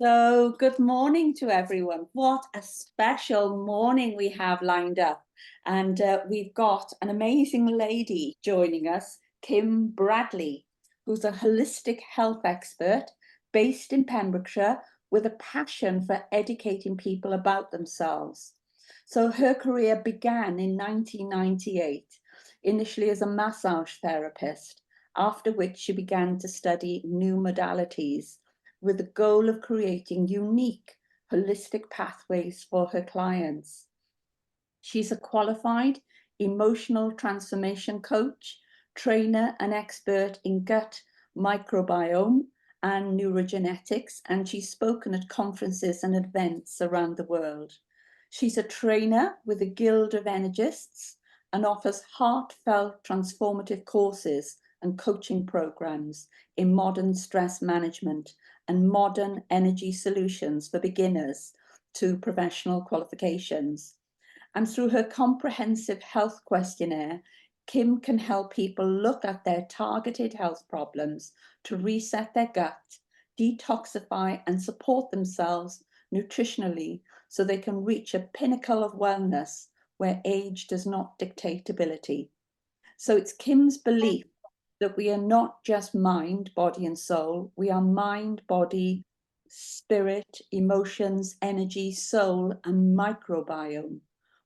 So, good morning to everyone. What a special morning we have lined up. And we've got an amazing lady joining us, Kim Bradley, who's a holistic health expert based in Pembrokeshire with a passion for educating people about themselves. So, her career began in 1998, initially as a massage therapist, after which she began to study new modalities with the goal of creating unique, holistic pathways for her clients. She's a qualified emotional transformation coach, trainer, and expert in gut microbiome and nutrigenetics, and she's spoken at conferences and events around the world. She's a trainer with the Guild of Energists and offers heartfelt transformative courses and coaching programs in modern stress management and modern energy solutions for beginners to professional qualifications. And through her comprehensive health questionnaire, Kim can help people look at their targeted health problems to reset their gut, detoxify and support themselves nutritionally so they can reach a pinnacle of wellness where age does not dictate ability. So it's Kim's belief that we are not just mind, body, and soul. We are mind, body, spirit, emotions, energy, soul, and microbiome.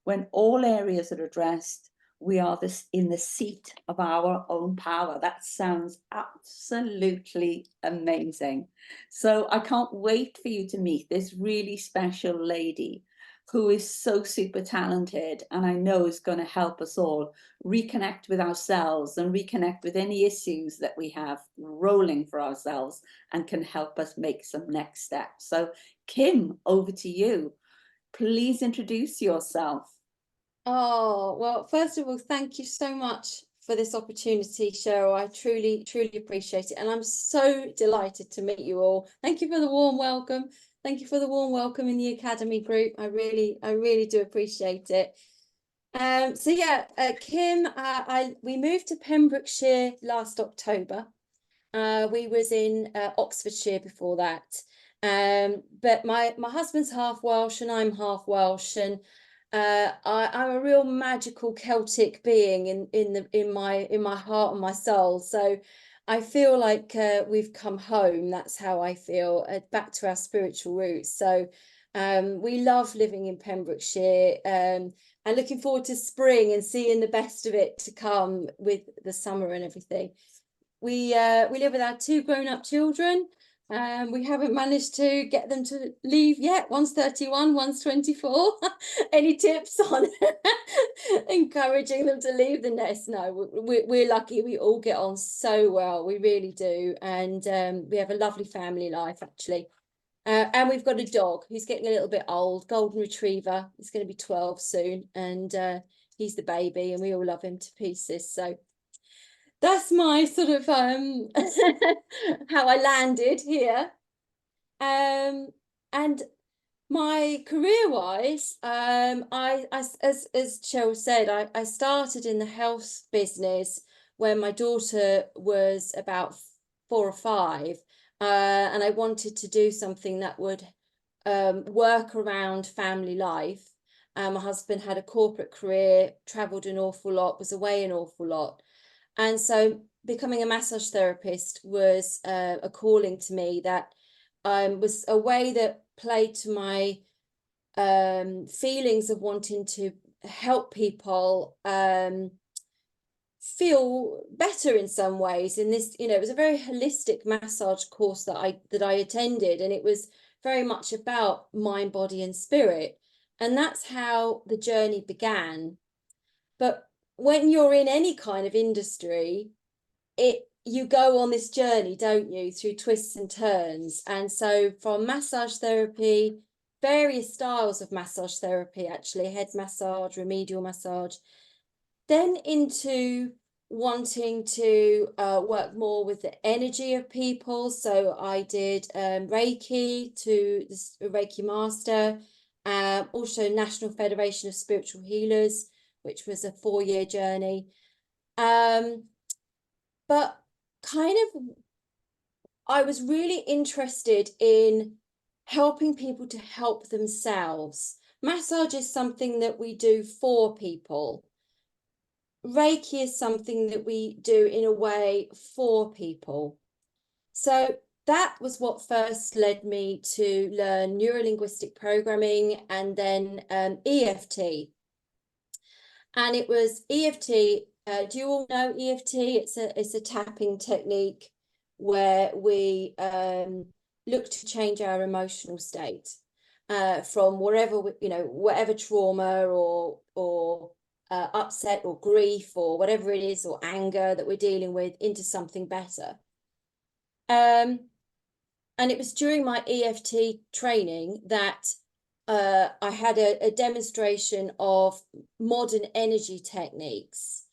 When all areas are addressed, we are in the seat of our own power. That sounds absolutely amazing. So I can't wait for you to meet this really special lady who is so super talented, and I know is going to help us all reconnect with ourselves and reconnect with any issues that we have rolling for ourselves and can help us make some next steps. So Kim, over to you. Please introduce yourself. Oh, well, first of all, thank you so much for this opportunity, Cheryl. I truly, truly appreciate it. And I'm so delighted to meet you all. Thank you for the warm welcome. Thank you for the warm welcome in the Academy group. I really do appreciate it. So yeah, Kim, we moved to Pembrokeshire last October. We was in Oxfordshire before that. But my husband's half Welsh and I'm half Welsh, and I'm a real magical Celtic being in my heart and my soul. So I feel like we've come home. That's how I feel, back to our spiritual roots. So we love living in Pembrokeshire, and looking forward to spring and seeing the best of it to come with the summer and everything. We live with our two grown-up children. We haven't managed to get them to leave yet. One's 31, one's 24. Any tips on encouraging them to leave the nest? No, we're lucky. We all get on so well. We really do. And we have a lovely family life, actually. And we've got a dog who's getting a little bit old, golden retriever. He's going to be 12 soon. And he's the baby, and we all love him to pieces. So that's my sort of how I landed here. And my career-wise, as Cheryl said, I started in the health business when my daughter was about 4 or 5, and I wanted to do something that would work around family life. My husband had a corporate career, travelled an awful lot, was away an awful lot. And so becoming a massage therapist was a calling to me that was a way that played to my feelings of wanting to help people feel better in some ways. In this, it was a very holistic massage course that I attended, and it was very much about mind, body, and spirit. And that's how the journey began. But when you're in any kind of industry, you go on this journey, don't you, through twists and turns. And so from massage therapy, various styles of massage therapy, actually, head massage, remedial massage, then into wanting to work more with the energy of people. So I did Reiki to the Reiki master, also National Federation of Spiritual Healers, which was a 4-year journey. But kind of, I was really interested in helping people to help themselves. Massage is something that we do for people. Reiki is something that we do in a way for people. So that was what first led me to learn neurolinguistic programming and then EFT. And it was EFT. Do you all know EFT? It's a tapping technique where we look to change our emotional state from whatever trauma or upset or grief or whatever it is, or anger that we're dealing with, into something better. And it was during my EFT training that I had a demonstration of modern energy techniques,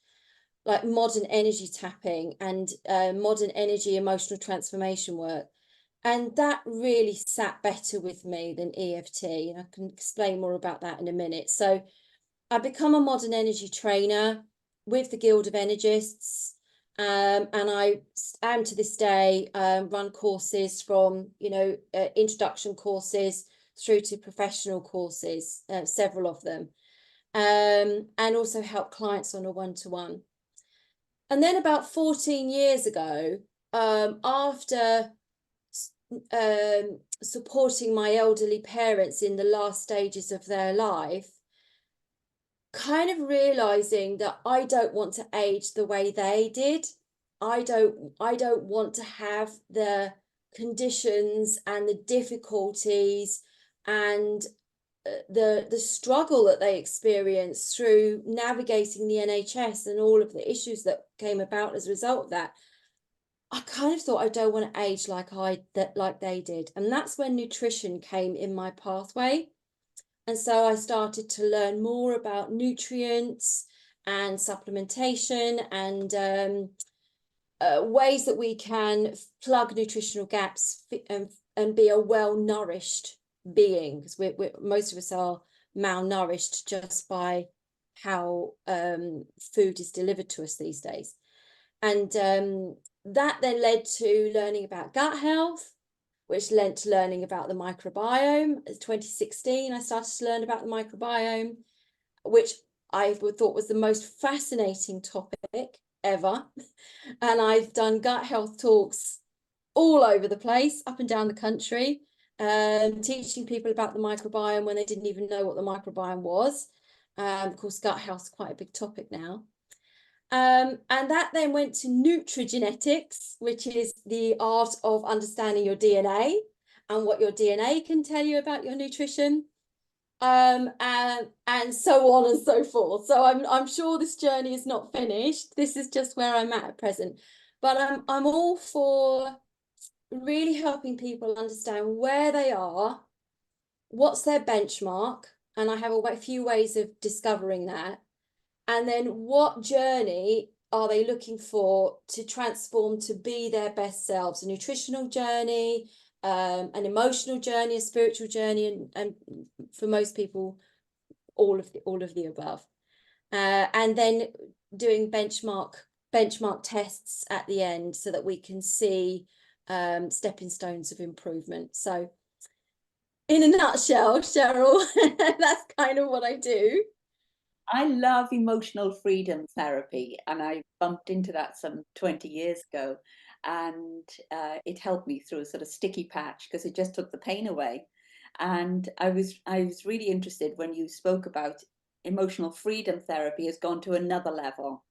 like modern energy tapping and modern energy emotional transformation work. And that really sat better with me than EFT. And I can explain more about that in a minute. So I become a modern energy trainer with the Guild of Energists. And I am to this day run courses from, introduction courses through to professional courses, several of them, and also help clients on a one-to-one. And then about 14 years ago, after supporting my elderly parents in the last stages of their life, kind of realizing that I don't want to age the way they did. I don't want to have the conditions and the difficulties and the struggle that they experienced through navigating the NHS and all of the issues that came about as a result of that. I kind of thought, I don't want to age like they did. And that's when nutrition came in my pathway. And so I started to learn more about nutrients and supplementation and ways that we can plug nutritional gaps and be a well-nourished being, because most of us are malnourished just by how food is delivered to us these days. And that then led to learning about gut health, which led to learning about the microbiome. In 2016, I started to learn about the microbiome, which I thought was the most fascinating topic ever. And I've done gut health talks all over the place, up and down the country, teaching people about the microbiome when they didn't even know what the microbiome was. Of course, gut health is quite a big topic now. And that then went to nutrigenetics, which is the art of understanding your DNA and what your DNA can tell you about your nutrition, and so on and so forth. So I'm sure this journey is not finished. This is just where I'm at present. But I'm all for really helping people understand where they are, what's their benchmark, and I have a few ways of discovering that. And then what journey are they looking for to transform to be their best selves? A nutritional journey, an emotional journey, a spiritual journey, and for most people, all of the above. And then doing benchmark tests at the end so that we can see stepping stones of improvement. So in a nutshell, Cheryl, that's kind of what I do. I love emotional freedom therapy, and I bumped into that some 20 years ago, and it helped me through a sort of sticky patch because it just took the pain away. And I was really interested when you spoke about emotional freedom therapy has gone to another level.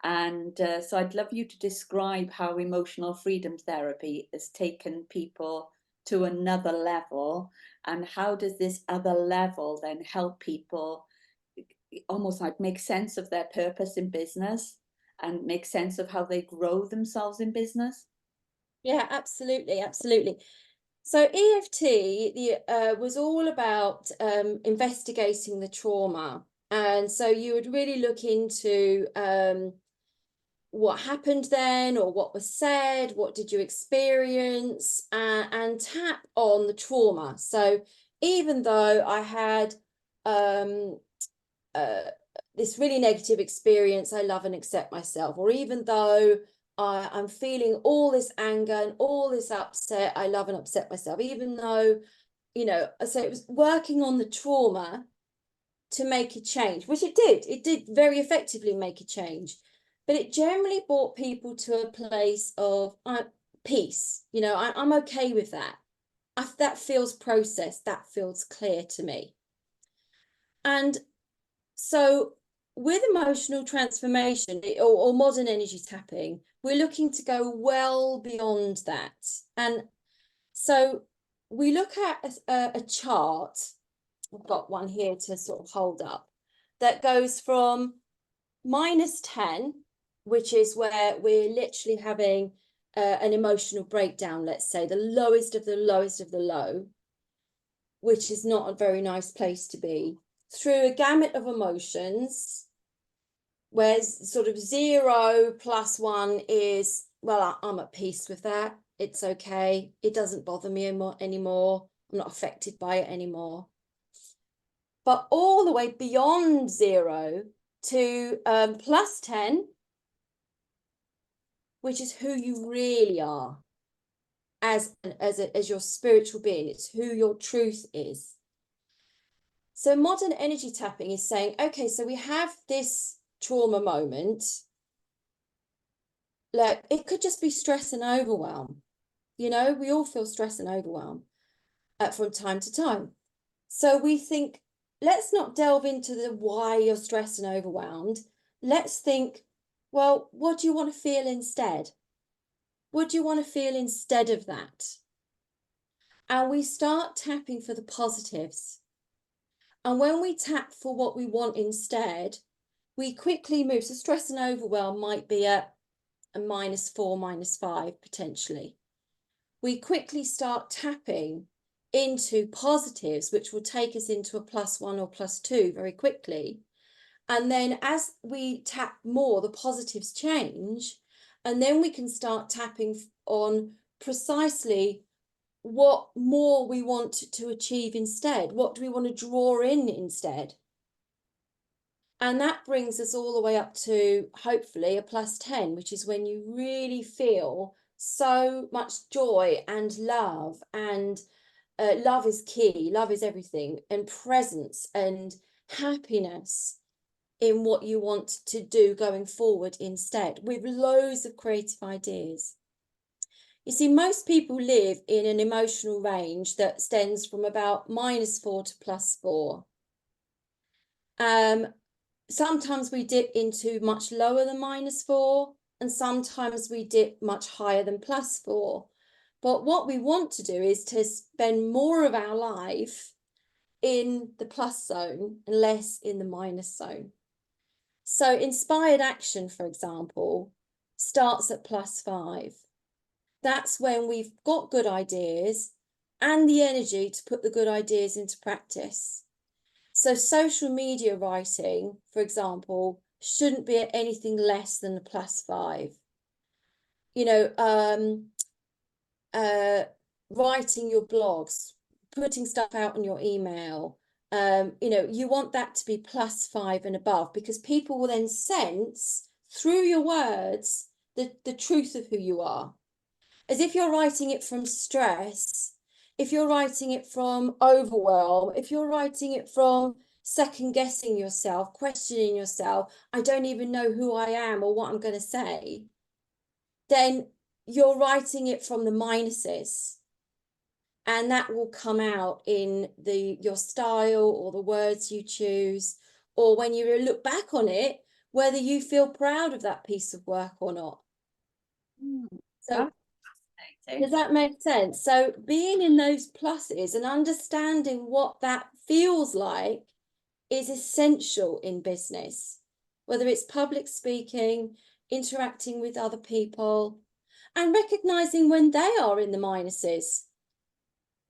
And so I'd love you to describe how emotional freedom therapy has taken people to another level, and how does this other level then help people almost like make sense of their purpose in business and make sense of how they grow themselves in business? Yeah, absolutely, absolutely. So EFT was all about investigating the trauma. And so you would really look into what happened then, or what was said, what did you experience, and tap on the trauma. So even though I had this really negative experience, I love and accept myself, or even though I'm feeling all this anger and all this upset, I love and accept myself, even though you know, so it was working on the trauma to make a change, which it did very effectively make a change, but it generally brought people to a place of peace. You know, I'm okay with that. That feels processed, that feels clear to me. And so with emotional transformation or modern energy tapping, we're looking to go well beyond that. And so we look at a chart. I've got one here to sort of hold up, that goes from -10, which is where we're literally having an emotional breakdown, let's say, the lowest of the lowest of the low, which is not a very nice place to be, through a gamut of emotions, where sort of 0 + 1 is, well, I'm at peace with that. It's okay. It doesn't bother me anymore. I'm not affected by it anymore. But all the way beyond 0 to +10, which is who you really are as your spiritual being. It's who your truth is. So modern energy tapping is saying, okay, so we have this trauma moment. Like, it could just be stress and overwhelm. You know, we all feel stress and overwhelm from time to time. So we think, let's not delve into the why you're stressed and overwhelmed. Let's think, well, what do you want to feel instead? What do you want to feel instead of that? And we start tapping for the positives. And when we tap for what we want instead, we quickly move. So stress and overwhelm might be at a -4, -5 potentially. We quickly start tapping into positives, which will take us into a +1 or +2 very quickly. And then as we tap more, the positives change. And then we can start tapping on precisely what more we want to achieve instead. What do we want to draw in instead? And that brings us all the way up to hopefully a +10, which is when you really feel so much joy and love. And love is key, love is everything, and presence and happiness in what you want to do going forward instead, with loads of creative ideas. You see, most people live in an emotional range that stems from about -4 to +4. Sometimes we dip into much lower than -4, and sometimes we dip much higher than +4. But what we want to do is to spend more of our life in the plus zone and less in the minus zone. So inspired action, for example, starts at +5. That's when we've got good ideas and the energy to put the good ideas into practice. So social media writing, for example, shouldn't be at anything less than a +5. You know, writing your blogs, putting stuff out on your email, you know, you want that to be +5 and above, because people will then sense through your words the truth of who you are. As if you're writing it from stress, if you're writing it from overwhelm, if you're writing it from second guessing yourself, questioning yourself, I don't even know who I am or what I'm going to say, then you're writing it from the minuses. And that will come out in your style or the words you choose, or when you look back on it, whether you feel proud of that piece of work or not. So does that make sense? So being in those pluses and understanding what that feels like is essential in business, whether it's public speaking, interacting with other people, and recognizing when they are in the minuses.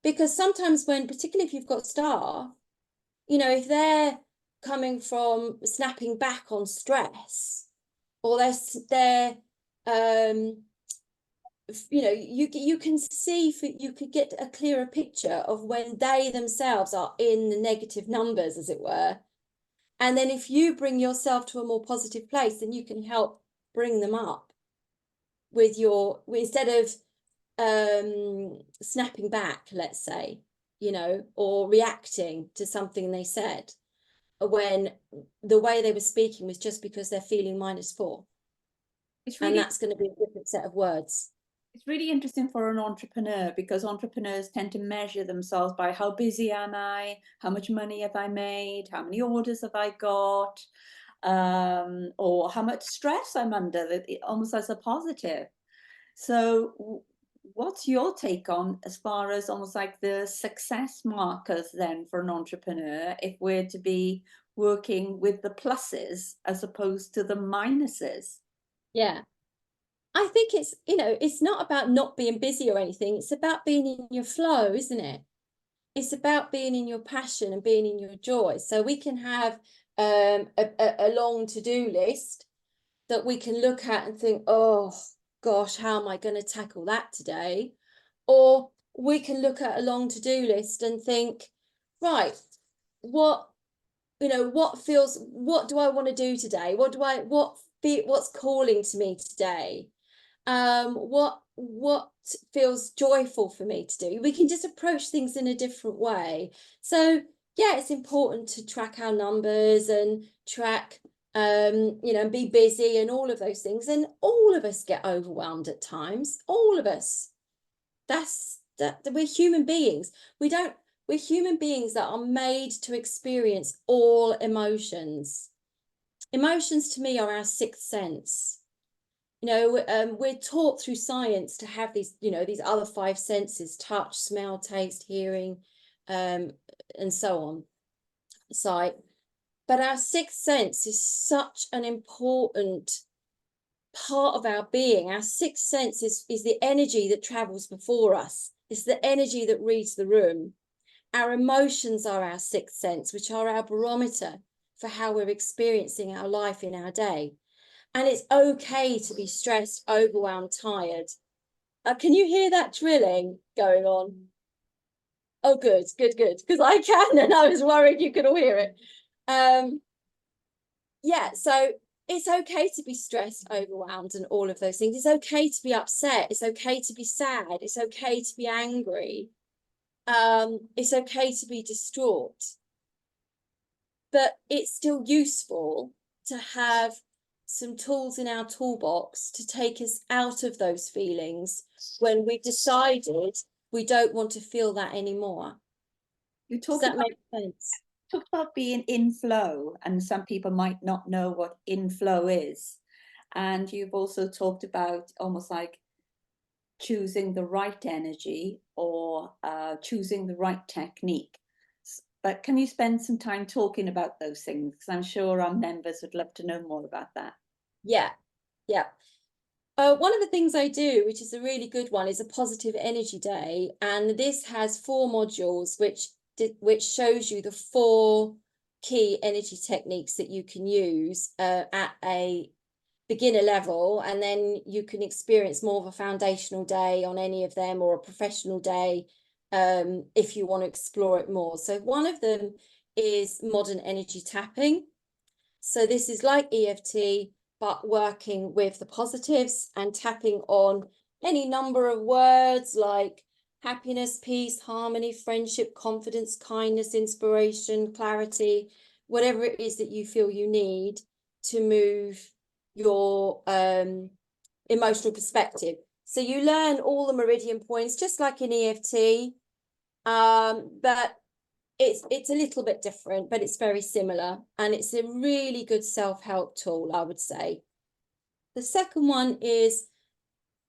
Because sometimes when, particularly if you've got staff, you know, if they're coming from snapping back on stress, or they're you know, you can see, you could get a clearer picture of when they themselves are in the negative numbers, as it were. And then if you bring yourself to a more positive place, then you can help bring them up with instead of snapping back, let's say. you know, or reacting to something they said, when the way they were speaking was just because they're feeling -4. It's And really that's going to be a different set of words. It's really interesting for an entrepreneur, because entrepreneurs tend to measure themselves by how busy am I, how much money have I made, how many orders have I got, or how much stress I'm under, almost as a positive. So, what's your take on as far as almost like the success markers then for an entrepreneur, if we're to be working with the pluses as opposed to the minuses? Yeah. I think it's, you know, it's not about not being busy or anything. It's about being in your flow, isn't it? It's about being in your passion and being in your joy. So we can have a long to-do list that we can look at and think, oh gosh, how am I going to tackle that today? Or we can look at a long to-do list and think, right, what, you know, what do I want to do today? What's calling to me today? What feels joyful for me to do? We can just approach things in a different way. So yeah, it's important to track our numbers and track, you know, and be busy and all of those things. And all of us get overwhelmed at times. All of us. That we're human beings. We're human beings that are made to experience all emotions. Emotions to me are our sixth sense. You know, we're taught through science to have these, you know, these other five senses: touch, smell, taste, hearing, and so on, sight. But our sixth sense is such an important part of our being. Our sixth sense is the energy that travels before us. It's the energy that reads the room. Our emotions are our sixth sense, which are our barometer for how we're experiencing our life in our day. And it's okay to be stressed, overwhelmed, tired. Can you hear that drilling going on? Oh, good, good, good. Because I can, and I was worried you could all hear it. Yeah, so it's okay to be stressed, overwhelmed, and all of those things. It's okay to be upset. It's okay to be sad. It's okay to be angry. It's okay to be distraught. But it's still useful to have some tools in our toolbox to take us out of those feelings when we've decided we don't want to feel that anymore. You Does talked that about make sense? being in flow, and some people might not know what in flow is. And you've also talked about almost like choosing the right energy, or choosing the right technique. But can you spend some time talking about those things? Because I'm sure our members would love to know more about that. Yeah, yeah. One of the things I do, which is a really good one, is a positive energy day. And this has 4 modules, which shows you the 4 key energy techniques that you can use at a beginner level. And then you can experience more of a foundational day on any of them, or a professional day if you want to explore it more. So one of them is modern energy tapping. So this is like EFT, but working with the positives and tapping on any number of words like happiness, peace, harmony, friendship, confidence, kindness, inspiration, clarity, whatever it is that you feel you need to move your emotional perspective. So you learn all the meridian points, just like in EFT, but it's a little bit different, but it's very similar, and it's a really good self-help tool, I would say. The second one is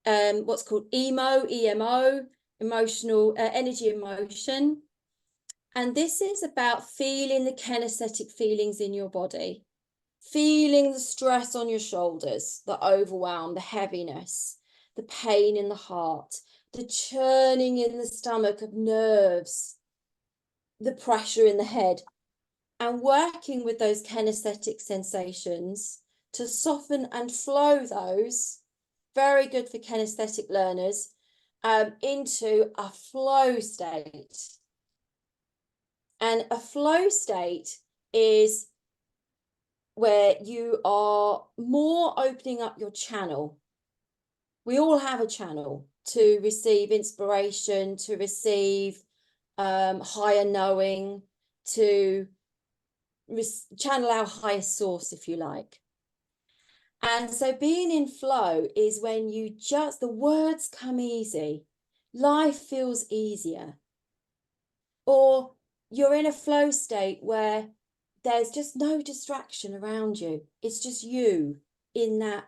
what's called EMO, emotional energy emotion. And this is about feeling the kinesthetic feelings in your body, feeling the stress on your shoulders, the overwhelm, the heaviness, the pain in the heart, the churning in the stomach of nerves, the pressure in the head, and working with those kinesthetic sensations to soften and flow those, very good for kinesthetic learners, into a flow state. And a flow state is where you are more opening up your channel. We all have a channel to receive inspiration, to receive higher knowing, to channel our highest source, if you like. And so being in flow is when you just, the words come easy, life feels easier, or you're in a flow state where there's just no distraction around you. It's just you in that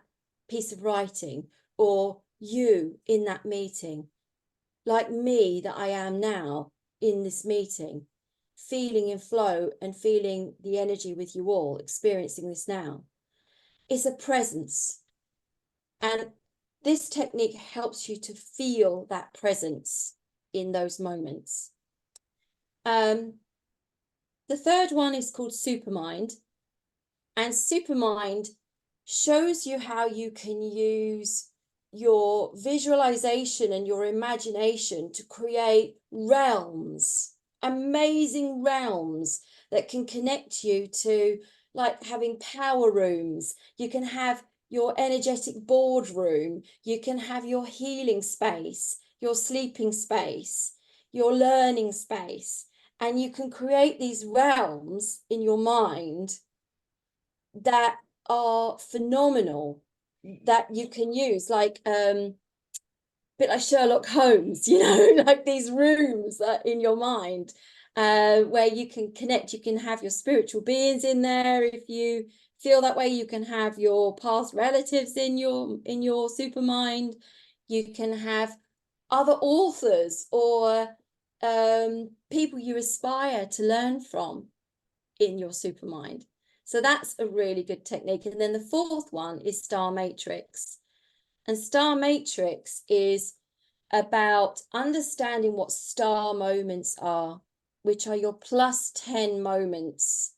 piece of writing, or you in that meeting, like me that I am now in this meeting, feeling in flow and feeling the energy with you all, experiencing this now. It's a presence. And this technique helps you to feel that presence in those moments. The third one is called Supermind. And Supermind shows you how you can use your visualization and your imagination to create realms, amazing realms that can connect you to, like having power rooms. You can have your energetic boardroom. You can have your healing space, your sleeping space, your learning space. And you can create these realms in your mind that are phenomenal, that you can use, like a bit like Sherlock Holmes, you know, like these rooms in your mind where you can connect. You can have your spiritual beings in there if you feel that way. You can have your past relatives in your super mind. You can have other authors or people you aspire to learn from in your super mind. So that's a really good technique. And then the fourth one is Star Matrix. And Star Matrix is about understanding what star moments are, which are your +10 moments.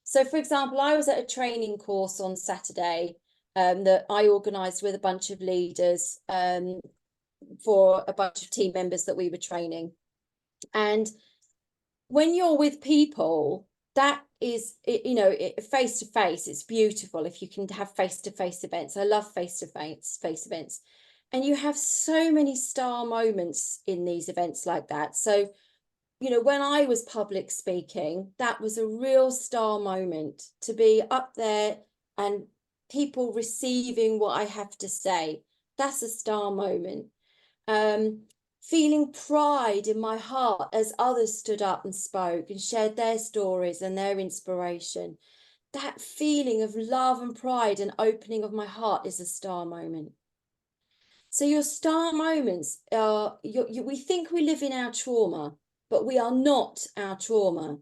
So for example, I was at a training course on Saturday that I organised with a bunch of leaders for a bunch of team members that we were training. And when you're with people, that is, you know, face to face, it's beautiful if you can have face to face events. I love face to face events. And you have so many star moments in these events like that. So, you know, when I was public speaking, that was a real star moment, to be up there and people receiving what I have to say. That's a star moment. Feeling pride in my heart as others stood up and spoke and shared their stories and their inspiration. That feeling of love and pride and opening of my heart is a star moment. So your star moments are, we think we live in our trauma, but we are not our trauma.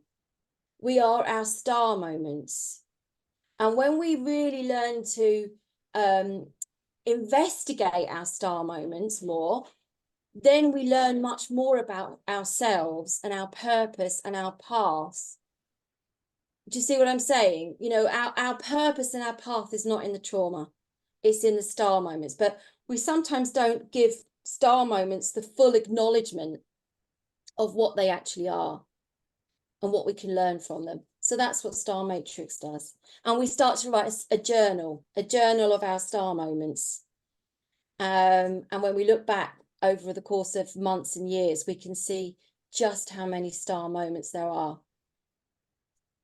We are our star moments. And when we really learn to investigate our star moments more, then we learn much more about ourselves and our purpose and our path. Do you see what I'm saying? You know, our purpose and our path is not in the trauma, it's in the star moments. But we sometimes don't give star moments the full acknowledgement of what they actually are and what we can learn from them. So that's what Star Matrix does. And we start to write a journal of our star moments. And when we look back over the course of months and years, we can see just how many star moments there are.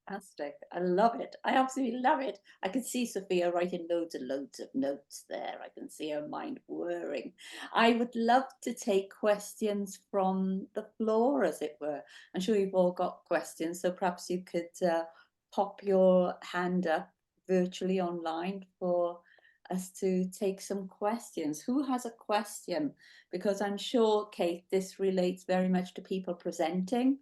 Fantastic. I love it. I absolutely love it. I can see Sophia writing loads and loads of notes there. I can see her mind whirring. I would love to take questions from the floor, as it were. I'm sure you've all got questions, so perhaps you could pop your hand up virtually online for us to take some questions. Who has a question? Because I'm sure, Kate, this relates very much to people presenting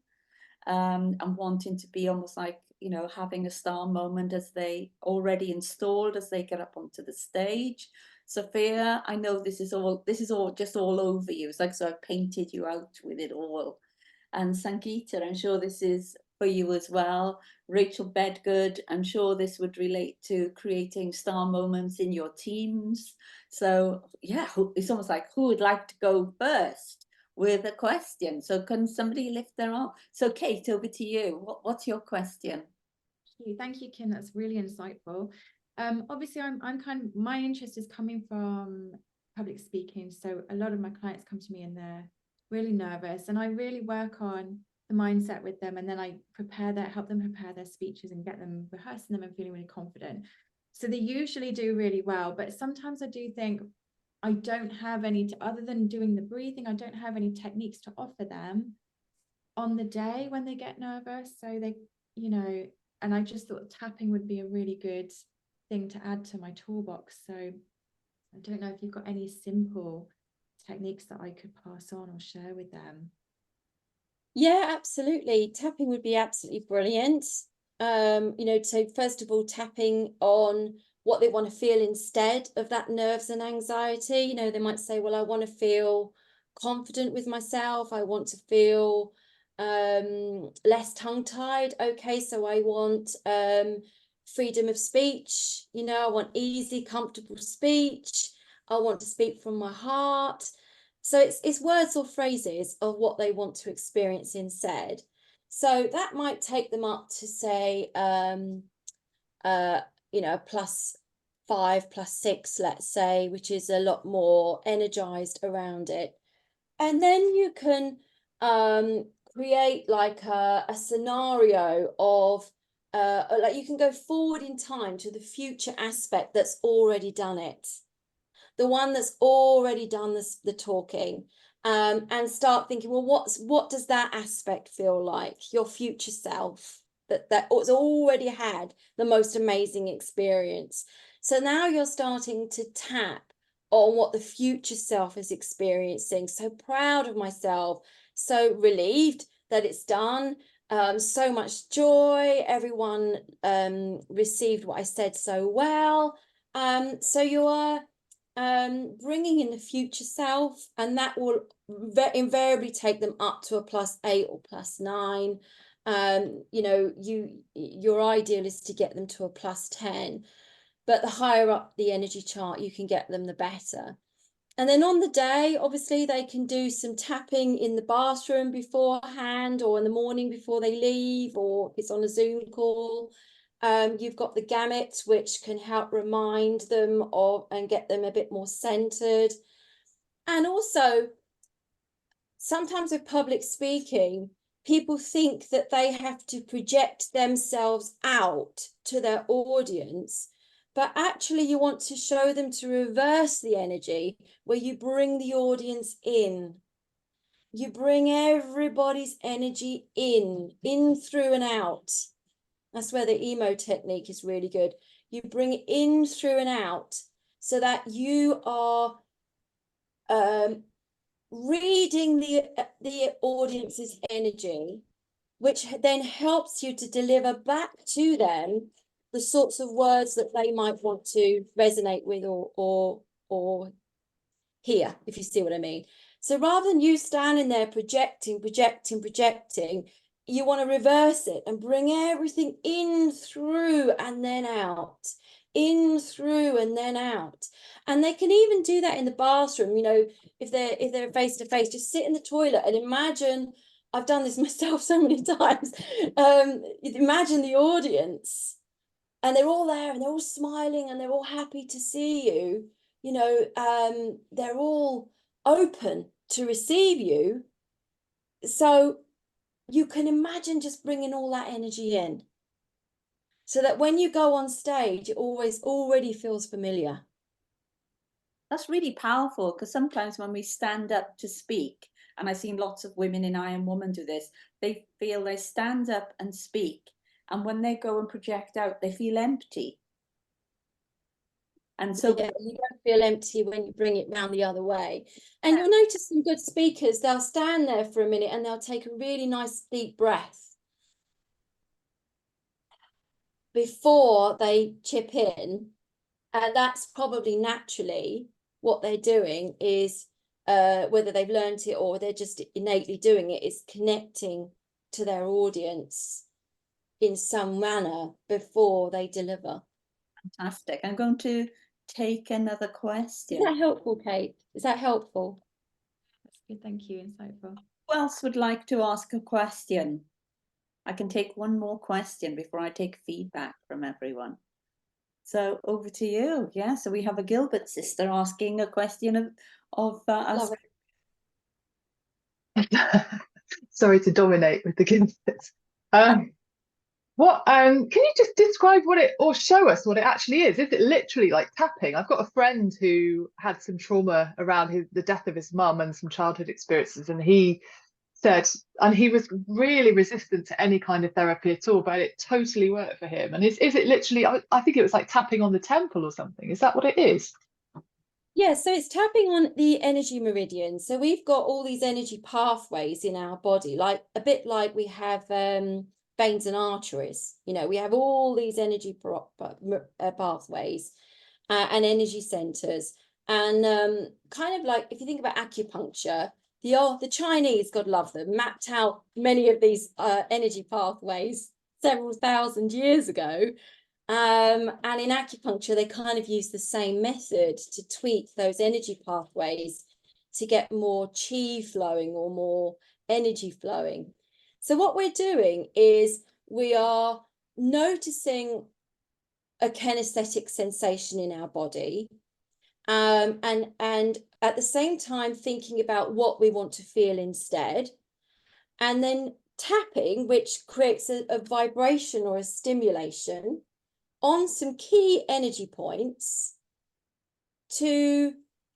and wanting to be almost like, you know, having a star moment as they already installed as they get up onto the stage. Sophia, I know this is all just all over you. It's like, so I've painted you out with it all. And Sangeeta, I'm sure this is for you as well. Rachel Bedgood, I'm sure this would relate to creating star moments in your teams. So yeah, it's almost like, who would like to go first with a question? So can somebody lift their arm? So Kate, over to you. What's your question? Thank you, Kim. That's really insightful. Obviously, I'm kind of, my interest is coming from public speaking. So a lot of my clients come to me and they're really nervous, and I really work on the mindset with them, and then I help them prepare their speeches and get them rehearsing them and feeling really confident. So they usually do really well, but sometimes I do think I don't have any other than doing the breathing, I don't have any techniques to offer them on the day when they get nervous. So they, and I just thought tapping would be a really good thing to add to my toolbox. So I don't know if you've got any simple techniques that I could pass on or share with them. Yeah, absolutely. Tapping would be absolutely brilliant. So first of all, tapping on what they want to feel instead of that nerves and anxiety. They might say, well, I want to feel confident with myself. I want to feel less tongue-tied. Okay, so I want freedom of speech. I want easy, comfortable speech. I want to speak from my heart. So it's words or phrases of what they want to experience instead. So that might take them up to say, +5, +6, let's say, which is a lot more energized around it. And then you can create like a scenario of, like you can go forward in time to the future aspect that's already done it. The one that's already done the talking, and start thinking, well, what does that aspect feel like? Your future self that's already had the most amazing experience. So now you're starting to tap on what the future self is experiencing. So proud of myself, so relieved that it's done. So much joy. Everyone received what I said so well. So you are bringing in the future self, and that will invariably take them up to a +8 or +9. Your ideal is to get them to a +10, but the higher up the energy chart you can get them, the better. And then on the day, obviously, they can do some tapping in the bathroom beforehand, or in the morning before they leave, or if it's on a Zoom call. You've got the gamut, which can help remind them of and get them a bit more centered. And also, sometimes with public speaking, people think that they have to project themselves out to their audience, but actually you want to show them to reverse the energy, where you bring the audience in. You bring everybody's energy in, through and out. That's where the emo technique is really good. You bring it in, through and out, so that you are reading the audience's energy, which then helps you to deliver back to them the sorts of words that they might want to resonate with or hear, if you see what I mean. So rather than you standing there projecting, you want to reverse it and bring everything in, through, and then out. In, through, and then out. And they can even do that in the bathroom. If they're face to face, just sit in the toilet and imagine. I've done this myself so many times. Imagine the audience, and they're all there, and they're all smiling, and they're all happy to see you. They're all open to receive you. So you can imagine just bringing all that energy in, so that when you go on stage, it already feels familiar. That's really powerful, because sometimes when we stand up to speak, and I've seen lots of women in Iron Woman do this, they feel they stand up and speak, and when they go and project out, they feel empty. And so yeah, you don't feel empty when you bring it round the other way. And you'll notice some good speakers, they'll stand there for a minute and they'll take a really nice deep breath before they chip in. And that's probably naturally what they're doing, is whether they've learned it or they're just innately doing it, is connecting to their audience in some manner before they deliver. fantastic. I'm going to take another question. Is that helpful, Kate? Is that helpful? That's good, thank you, insightful. Who else would like to ask a question? I can take one more question before I take feedback from everyone. So over to you. Yeah, so we have a Gilbert sister asking a question of us. Sorry to dominate with the kids. Can you just describe what it, or show us what it actually is? Is it literally like tapping? I've got a friend who had some trauma around the death of his mum and some childhood experiences, and he said, and he was really resistant to any kind of therapy at all, but it totally worked for him. And is it literally, I think it was like tapping on the temple or something. Is that what it is? Yeah, so it's tapping on the energy meridians. So we've got all these energy pathways in our body, like a bit like we have veins and arteries. You know, we have all these energy pathways and energy centers. And kind of like if you think about acupuncture, the Chinese, God love them, mapped out many of these energy pathways several thousand years ago. And in acupuncture, they kind of use the same method to tweak those energy pathways to get more chi flowing or more energy flowing. So what we're doing is we are noticing a kinesthetic sensation in our body, and at the same time thinking about what we want to feel instead, and then tapping, which creates a vibration or a stimulation on some key energy points to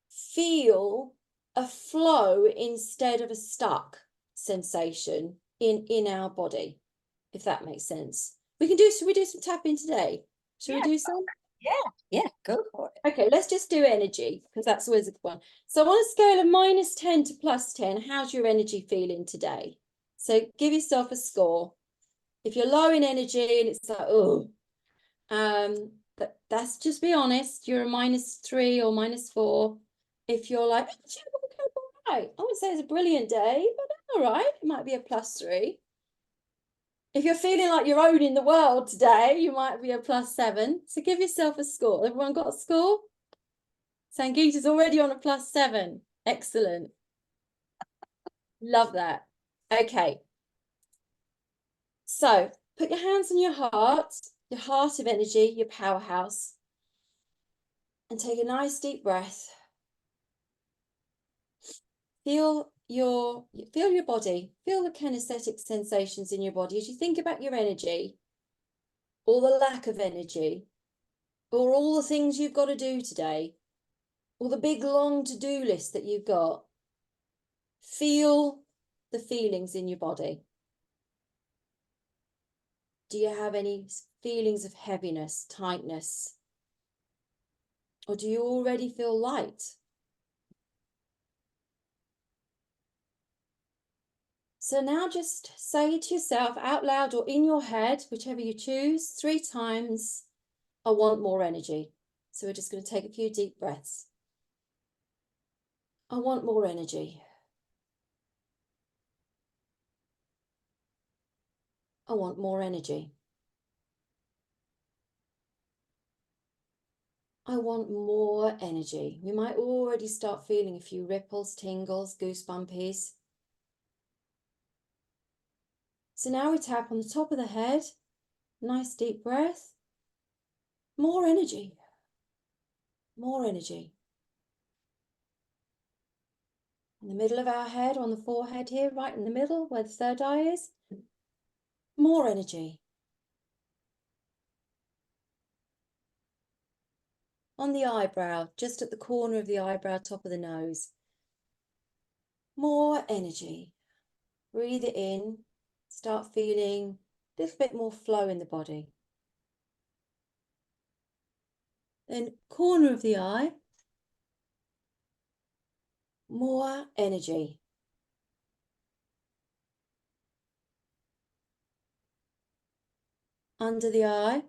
feel a flow instead of a stuck sensation in our body, if that makes sense. Should we do some tapping today? Should we do some? Yeah, go for it. Okay, let's just do energy, because that's always a good one. So on a scale of -10 to +10, how's your energy feeling today? So give yourself a score. If you're low in energy and it's like, oh, that's just be honest, you're a -3 or -4. If you're like, all right, I wouldn't say it's a brilliant day, but all right, it might be a +3. If you're feeling like you're owning the world today, you might be a +7. So give yourself a score. Everyone got a score? Sangeeta's already on a +7. Excellent. Love that. Okay. So put your hands on your heart of energy, your powerhouse, and take a nice deep breath. Feel your body, feel the kinesthetic sensations in your body as you think about your energy, or the lack of energy, or all the things you've got to do today, or the big long to-do list that you've got. Feel the feelings in your body. Do you have any feelings of heaviness, tightness? Or do you already feel light? So now just say to yourself out loud or in your head, whichever you choose, 3 times, I want more energy. So we're just going to take a few deep breaths. I want more energy. I want more energy. I want more energy. We might already start feeling a few ripples, tingles, goosebumpies. So now we tap on the top of the head. Nice deep breath. More energy. More energy. In the middle of our head, on the forehead here, right in the middle, where the third eye is. More energy. On the eyebrow, just at the corner of the eyebrow, top of the nose. More energy. Breathe it in. Start feeling a little bit more flow in the body. Then corner of the eye. More energy. Under the eye.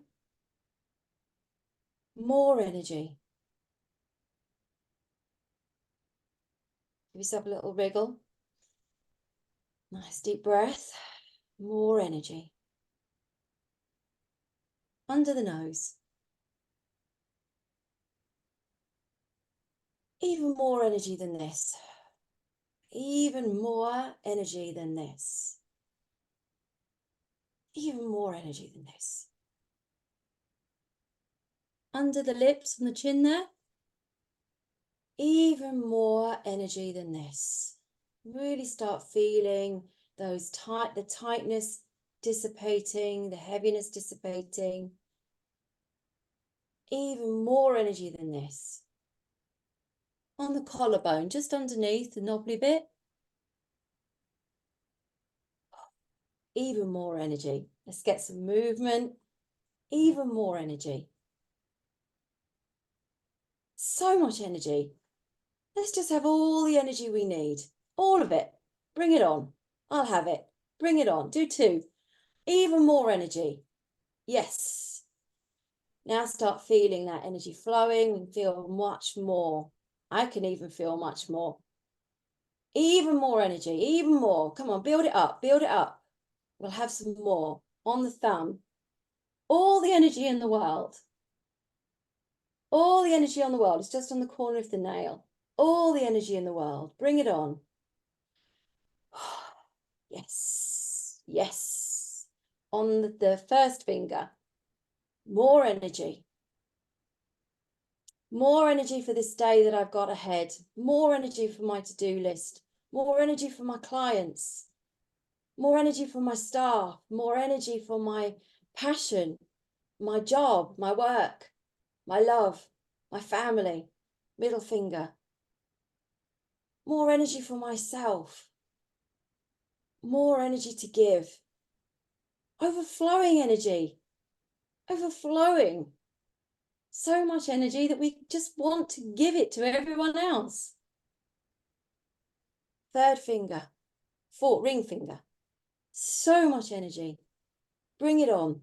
More energy. Give yourself a little wriggle. Nice deep breath. More energy. Under the nose. Even more energy than this. Even more energy than this. Even more energy than this. Under the lips and the chin there. Even more energy than this. Really start feeling the tightness dissipating, the heaviness dissipating. Even more energy than this. On the collarbone, just underneath the knobbly bit. Even more energy. Let's get some movement. Even more energy. So much energy. Let's just have all the energy we need. All of it. Bring it on. I'll have it. Bring it on. Do 2. Even more energy. Yes. Now start feeling that energy flowing and feel much more. I can even feel much more. Even more energy, even more. Come on, build it up, build it up. We'll have some more on the thumb. All the energy in the world. All the energy on the world. It's just on the corner of the nail. All the energy in the world. Bring it on. Yes, yes. On the first finger. More energy. More energy for this day that I've got ahead. More energy for my to-do list. More energy for my clients. More energy for my staff. More energy for my passion, my job, my work, my love, my family. Middle finger. More energy for myself. More energy to give. Overflowing energy. Overflowing. So much energy that we just want to give it to everyone else. Third finger, ring finger. So much energy. Bring it on.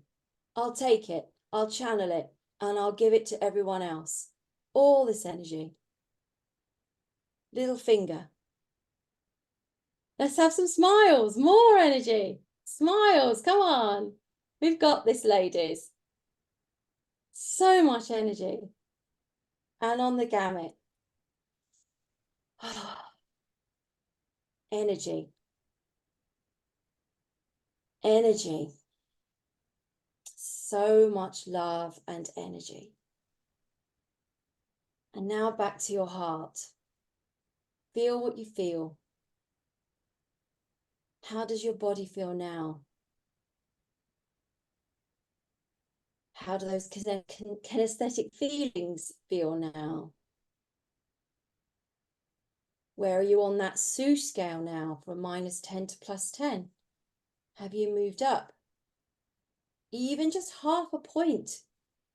I'll take it. I'll channel it and I'll give it to everyone else. All this energy. Little finger. Let's have some smiles. More energy. Smiles. Come on. We've got this, ladies. So much energy. And on the gamut. Energy. Energy. So much love and energy. And now back to your heart. Feel what you feel. How does your body feel now? How do those kinesthetic feelings feel now? Where are you on that SU scale now from -10 to +10? Have you moved up? Even just half a point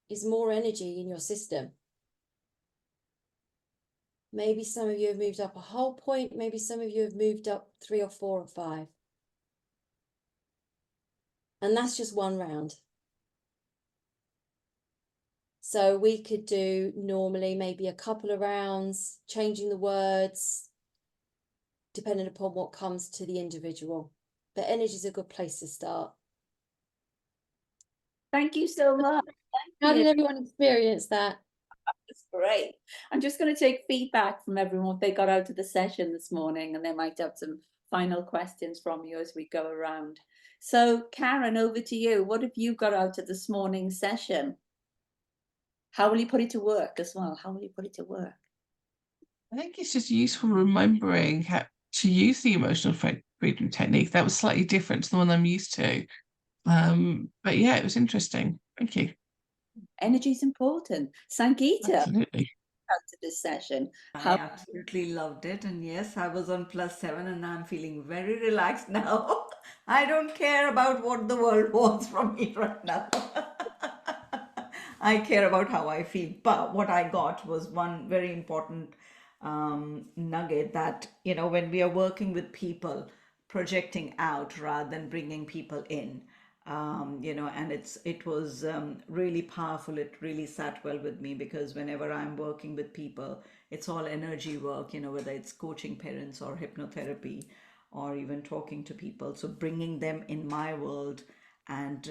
is more energy in your system. Maybe some of you have moved up a whole point. Maybe some of you have moved up 3 or 4 or 5. And that's just one round. So we could do normally maybe a couple of rounds, changing the words, depending upon what comes to the individual. But energy is a good place to start. Thank you so much. How did everyone experience that? That's great. I'm just going to take feedback from everyone if they got out of the session this morning, and they might have some final questions from you as we go around. So Karen, over to you. What have you got out of this morning's session? How will you put it to work as well? How will you put it to work? I think it's just useful remembering how to use the emotional freedom technique. That was slightly different to the one I'm used to. But yeah, it was interesting. Thank you. Energy is important. Sangeeta, Absolutely. out of this session. I absolutely loved it. And yes, I was on +7 and I'm feeling very relaxed now. I don't care about what the world wants from me right now. I care about how I feel. But what I got was one very important nugget that, you know, when we are working with people, projecting out rather than bringing people in. You know, and it was really powerful. It really sat well with me because whenever I'm working with people, it's all energy work, you know, whether it's coaching parents or hypnotherapy or even talking to people. So bringing them in my world, and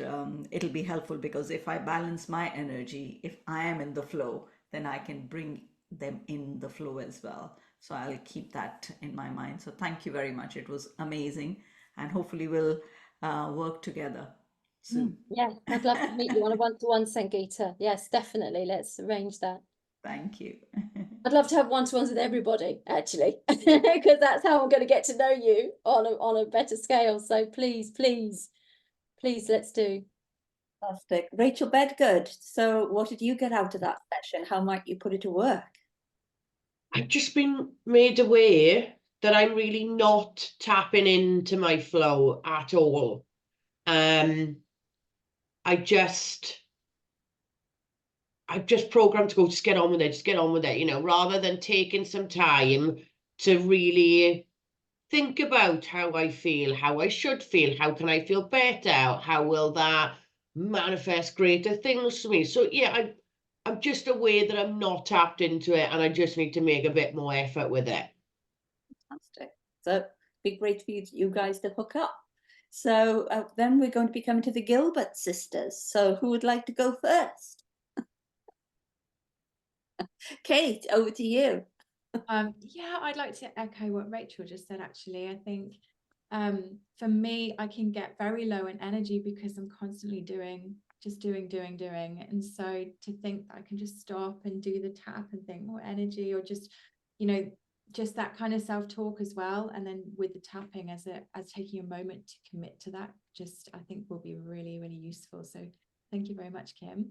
it'll be helpful because if I balance my energy, if I am in the flow, then I can bring them in the flow as well. So I'll keep that in my mind. So thank you very much. It was amazing, and hopefully we'll work together soon. Yes, I'd love to meet you on a one-to-one, Sangeeta. Yes, definitely. Let's arrange that. Thank you. I'd love to have one-to-ones with everybody, actually, because that's how I'm going to get to know you on a better scale. So please, let's do. Fantastic. Rachel Bedgood, so what did you get out of that session? How might you put it to work? I've just been made aware that I'm really not tapping into my flow at all. I've just programmed to go, just get on with it, you know, rather than taking some time to really think about how I feel, how I should feel, how can I feel better, how will that manifest greater things for me. So yeah, I'm just aware that I'm not tapped into it, and I just need to make a bit more effort with it. Fantastic. So be great for you guys to hook up. So then we're going to be coming to the Gilbert sisters. So who would like to go first? Kate, over to you. Yeah, I'd like to echo what Rachel just said, actually. I think for me, I can get very low in energy because I'm constantly doing. And so to think that I can just stop and do the tap and think more energy, or just, you know, just that kind of self-talk as well. And then with the tapping as taking a moment to commit to that, just I think will be really, really useful. So thank you very much, Kim.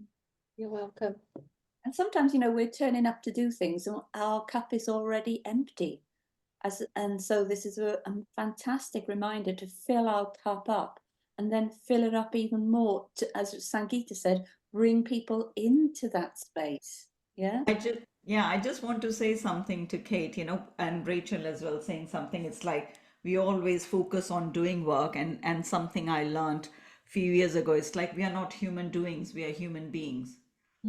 You're welcome. And sometimes, you know, we're turning up to do things and our cup is already empty. And so this is a fantastic reminder to fill our cup up and then fill it up even more to, as Sangeeta said, bring people into that space. Yeah. I just want to say something to Kate, you know, and Rachel as well, saying something. It's like we always focus on doing work, and something I learned a few years ago, it's like we are not human doings, we are human beings.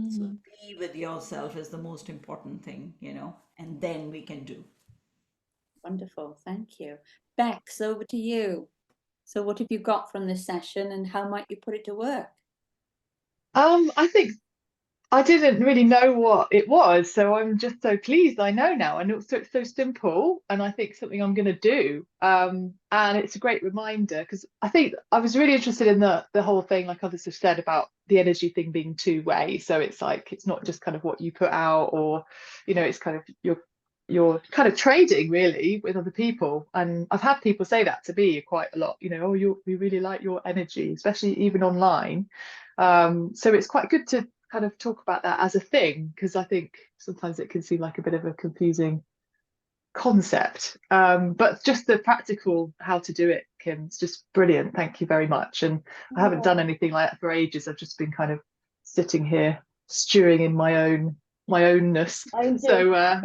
So be with yourself is the most important thing, you know, and then we can do. Wonderful. Thank you. Bex, over to you. So what have you got from this session and how might you put it to work? I think I didn't really know what it was, so I'm just so pleased I know now. And it's so simple, and I think something I'm going to do. And it's a great reminder, because I think I was really interested in the whole thing, like others have said, about the energy thing being two-way. So it's like it's not just kind of what you put out, or you know, it's kind of you're kind of trading really with other people. And I've had people say that to me quite a lot. You know, oh, we really like your energy, especially even online. So it's quite good to kind of talk about that as a thing, because I think sometimes it can seem like a bit of a confusing concept, but just the practical how to do it, Kim, it's just brilliant. Thank you very much. And I haven't done anything like that for ages. I've just been kind of sitting here stewing in my ownness. So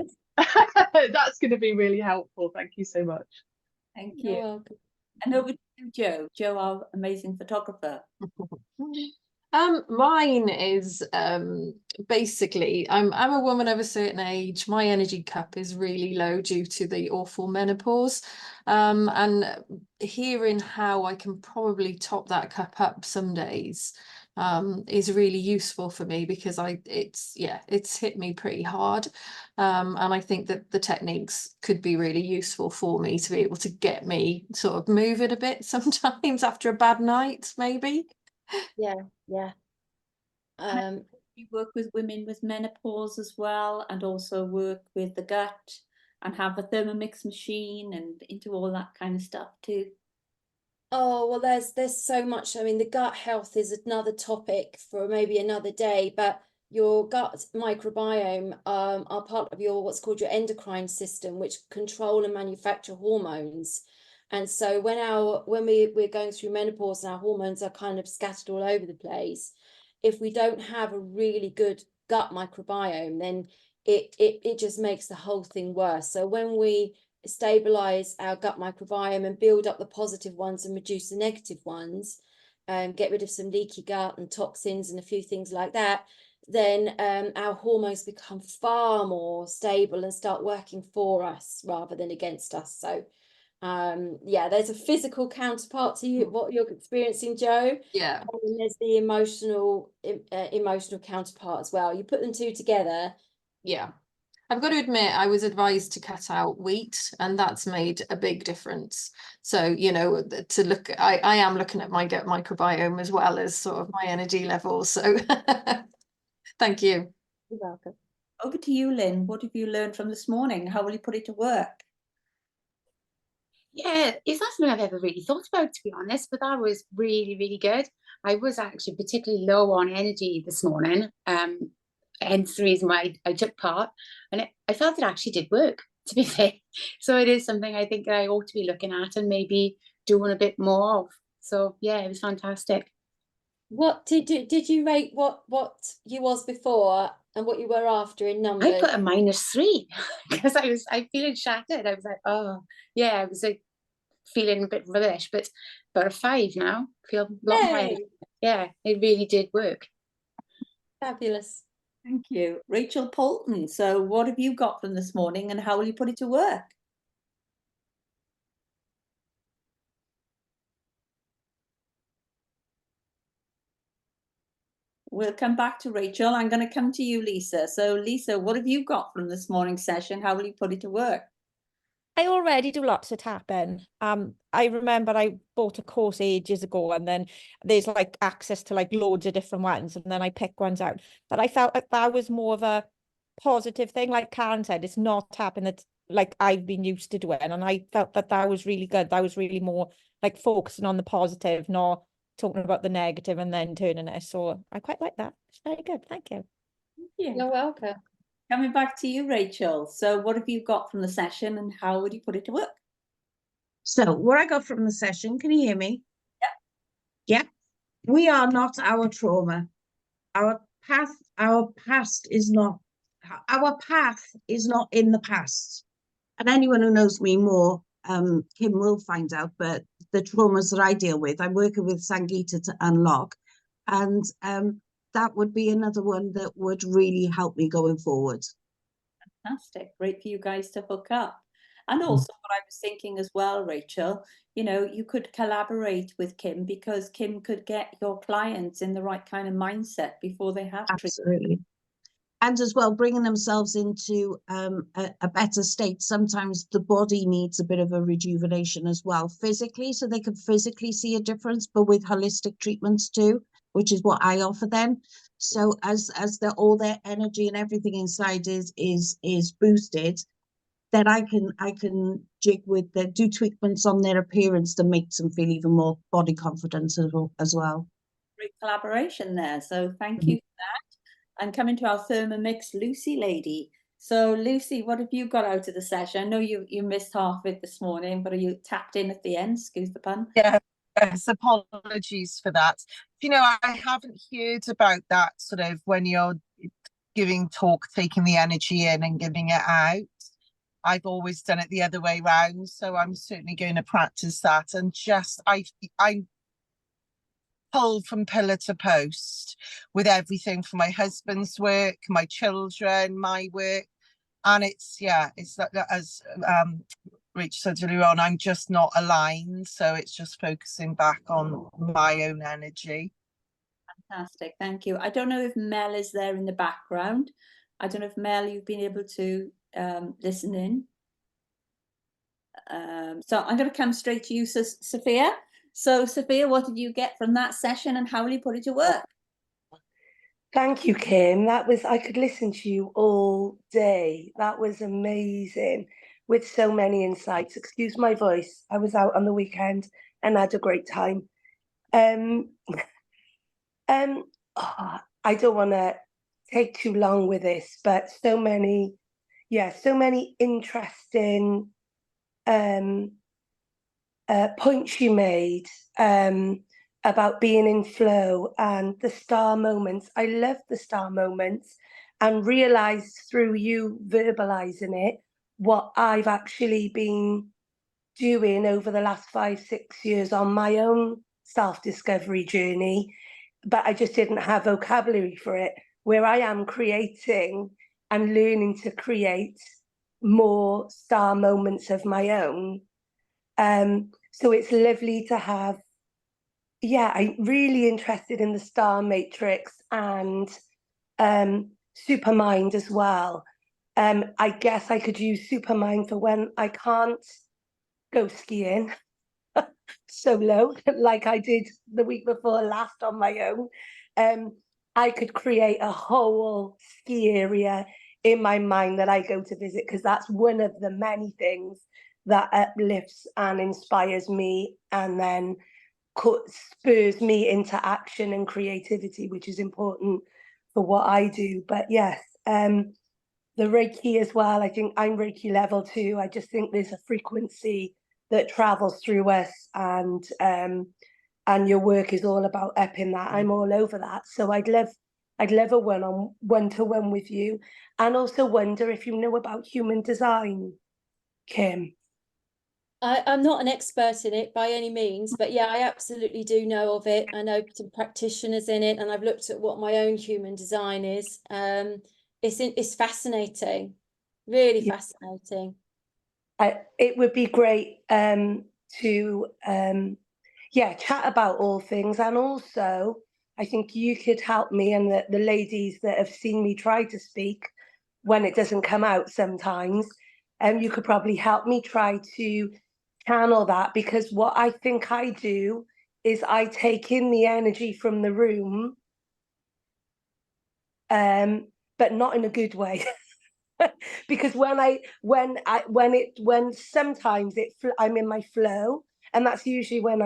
that's going to be really helpful. Thank you so much. Thank You're you. welcome. And over to you, Joe, our amazing photographer. Mine is basically I'm a woman of a certain age. My energy cup is really low due to the awful menopause, and hearing how I can probably top that cup up some days is really useful for me, because it's hit me pretty hard, and I think that the techniques could be really useful for me to be able to get me sort of moving a bit sometimes after a bad night, maybe. Yeah. You work with women with menopause as well, and also work with the gut and have a Thermomix machine and into all that kind of stuff too. Oh, well, there's so much. I mean, the gut health is another topic for maybe another day, but your gut microbiome are part of your what's called your endocrine system, which control and manufacture hormones. And so when we're going through menopause and our hormones are kind of scattered all over the place, if we don't have a really good gut microbiome, then it just makes the whole thing worse. So when we stabilize our gut microbiome and build up the positive ones and reduce the negative ones, get rid of some leaky gut and toxins and a few things like that, then our hormones become far more stable and start working for us rather than against us. So yeah, there's a physical counterpart to you, what you're experiencing, Joe. Yeah. And there's the emotional counterpart as well. You put them two together. Yeah. I've got to admit, I was advised to cut out wheat, and that's made a big difference. So, you know, to look, I am looking at my gut microbiome as well as sort of my energy levels. So thank you. You're welcome. Over to you, Lynn. What have you learned from this morning? How will you put it to work? Yeah, it's not something I've ever really thought about, to be honest, but that was really, really good. I was actually particularly low on energy this morning, hence the reason why I took part, and I felt it actually did work, to be fair. So it is something I think I ought to be looking at and maybe doing a bit more of. So yeah, it was fantastic. What did you rate what you was before and what you were after in numbers? I put a -3 because I feeling shattered. I was like, oh yeah, I was like feeling a bit rubbish, but a 5 now. Feel a lot more. Hey, Yeah, it really did work. fabulous. Thank you. Rachel Polton. So what have you got from this morning and how will you put it to work? We'll come back to Rachel. I'm going to come to you, Lisa. So Lisa, what have you got from this morning's session? How will you put it to work? I already do lots of tapping. I remember I bought a course ages ago, and then there's like access to like loads of different ones, and then I pick ones out. But I felt like that was more of a positive thing. Like Karen said, it's not tapping that like I've been used to doing, and I felt that that was really good. That was really more like focusing on the positive, not talking about the negative and then turning it. So I quite like that. It's very good. Thank you. You're welcome. Coming back to you, Rachel. So what have you got from the session and how would you put it to work? So what I got from the session, can you hear me? Yeah. Yeah. We are not our trauma. Our past is not, our path is not in the past. And anyone who knows me more, Kim will find out, but the traumas that I deal with, I'm working with Sangeeta to unlock. And that would be another one that would really help me going forward. Fantastic. Great for you guys to hook up. And also what I was thinking as well, Rachel, you know, you could collaborate with Kim because Kim could get your clients in the right kind of mindset before they have treatment. Absolutely. And as well, bringing themselves into a better state. Sometimes the body needs a bit of a rejuvenation as well, physically, so they can physically see a difference, but with holistic treatments too, which is what I offer them. So as all their energy and everything inside is boosted, then I can jig with do treatments on their appearance to make them feel even more body confident as well. Great collaboration there. So thank you for that. And coming to our Thermomix Lucy lady. So Lucy, what have you got out of the session? I know you missed half of it this morning, but are you tapped in at the end? Excuse the pun. Yeah, yes, apologies for that. You know, I haven't heard about that sort of when you're giving talk, taking the energy in and giving it out. I've always done it the other way round, so I'm certainly going to practice that. And just I'm pulled from pillar to post with everything from my husband's work, my children, my work, and it's like as Rich said earlier on, I'm just not aligned, so it's just focusing back on my own energy. Fantastic, thank you. I don't know if Mel is there in the background. I don't know if Mel, you've been able to listen in. So I'm going to come straight to you, Sophia. So Sophia, what did you get from that session and how will you put it to work? Thank you, Kim. That was, I could listen to you all day. That was amazing with so many insights. Excuse my voice. I was out on the weekend and had a great time. I don't want to take too long with this, but so many interesting points you made about being in flow and the star moments. I love the star moments and realized through you verbalizing it what I've actually been doing over the last 5-6 years on my own self-discovery journey, but I just didn't have vocabulary for it, where I am creating and learning to create more star moments of my own. So it's lovely to have, I'm really interested in the star matrix and Supermind as well. I guess I could use Supermind for when I can't go skiing solo like I did the week before last on my own. I could create a whole ski area in my mind that I go to visit, because that's one of the many things that uplifts and inspires me, and then spurs me into action and creativity, which is important for what I do. But yes, the Reiki as well. I think I'm Reiki level 2. I just think there's a frequency that travels through us, and your work is all about upping that. I'm all over that. So I'd love a one-to-one with you, and also wonder if you know about human design, Kim. I'm not an expert in it by any means, but yeah, I absolutely do know of it. I know some practitioners in it, and I've looked at what my own human design is. It's fascinating, really fascinating. It would be great to chat about all things, and also I think you could help me, and the ladies that have seen me try to speak when it doesn't come out sometimes, you could probably help me try to channel that, because what I think I do is I take in the energy from the room, but not in a good way. Because when sometimes I'm in my flow, and that's usually when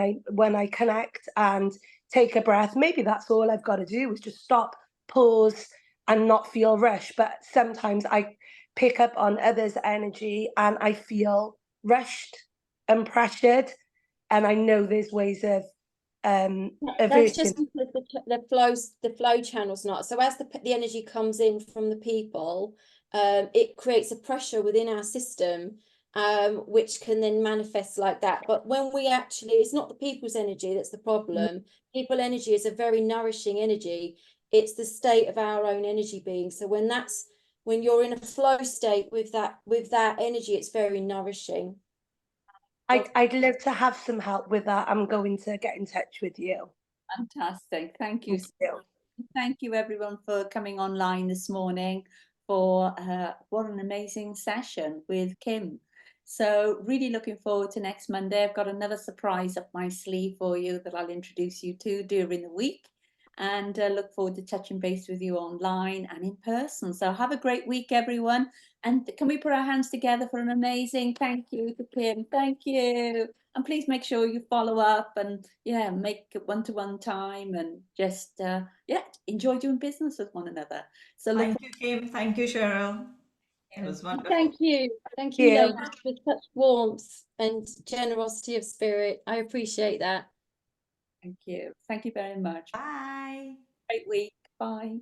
I connect and take a breath. Maybe that's all I've got to do, is just stop, pause, and not feel rushed. But sometimes I pick up on others' energy and I feel rushed and pressured, and I know there's ways of That's just because the flow channel's not. So as the energy comes in from the people, it creates a pressure within our system, which can then manifest like that. But when we actually, it's not the people's energy that's the problem. People energy is a very nourishing energy. It's the state of our own energy being. So when you're in a flow state with that energy, it's very nourishing. I'd love to have some help with that. I'm going to get in touch with you. Fantastic. Thank you. Thank you everyone for coming online this morning for what an amazing session with Kim. So really looking forward to next Monday. I've got another surprise up my sleeve for you that I'll introduce you to during the week, and look forward to touching base with you online and in person. So have a great week, everyone. And can we put our hands together for an amazing thank you to Kim? Thank you. And please make sure you follow up and make one-to-one time, and just enjoy doing business with one another. So thank you, Kim. Thank you, Cheryl. It was wonderful. Thank you ladies, for such warmth and generosity of spirit. I appreciate that. Thank you very much. Bye. Great week. Bye.